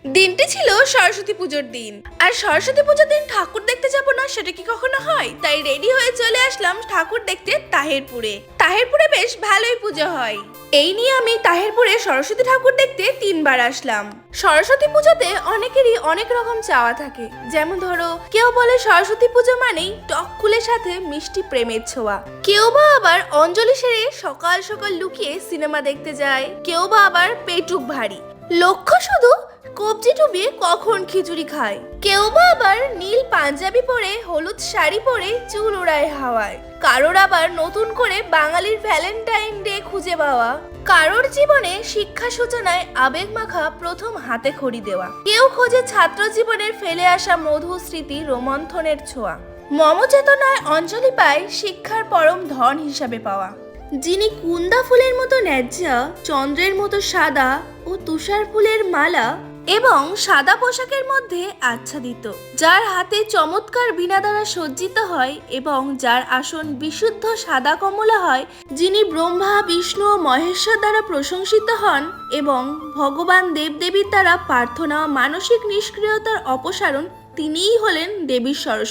দিনটি ছিল সরস্বতী পুজোর দিন। আর সরস্বতী পুজোর দিন ঠাকুর দেখতে যাব না সেটা কি কখনো হয়? তাই রেডি হয়ে চলে আসলাম ঠাকুর দেখতে তাহেরপুরে। তাহেরপুরে বেশ ভালোই পুজো হয়। এই নিয়ে আমি তাহেরপুরে সরস্বতী ঠাকুর দেখতে 3বার আসলাম। সরস্বতী পুজোতে অনেকেরই অনেক রকম চাওয়া থাকে। যেমন ধরো, কেউ বলে সরস্বতী পুজো মানেই টক কুলের সাথে মিষ্টি প্রেমের ছোঁয়া, কেউ বা আবার অঞ্জলি সেরে সকাল সকাল লুকিয়ে সিনেমা দেখতে যায়, কেউ বা আবার পেটুক ভারী, লক্ষ্য শুধু কবজি ডুবিয়ে কখন খিচুড়ি খায়, কেউ বা আবার নীল পাঞ্জাবি পরে হলুদ শাড়ি পরে চুল ওড়ায় হাওয়ায়, কারোর আবার নতুন করে বাঙালির ভ্যালেন্টাইন ডে খুঁজে পাওয়া, কারোর জীবনে শিক্ষা সূচনায় আবেগ মাখা প্রথম হাতে খড়ি দেওয়া, কেউ খোঁজে ছাত্র জীবনের ফেলে আসা মধু স্মৃতি রোমন্থনের ছোঁয়া। মমচেতনায় অঞ্জলি পায় শিক্ষার পরম ধন হিসাবে পাওয়া, যিনি কুন্দা ফুলের মতো ন্যায্যা, চন্দ্রের মতো সাদা ও তুষার ফুলের মালা এবং সাদা পোশাকের মধ্যে আচ্ছাদিত, যার হাতে চমৎকার বীণা দ্বারা সজ্জিত হয় এবং যার আসন বিশুদ্ধ সাদা কমলা হয়, যিনি ব্রহ্মা বিষ্ণু ও মহেশ্বর দ্বারা প্রশংসিত হন এবং ভগবান দেবদেবীর দ্বারা প্রার্থনা মানসিক নিষ্ক্রিয়তার অপসারণ, তিনিই হলেন দেবী সরস্বতী।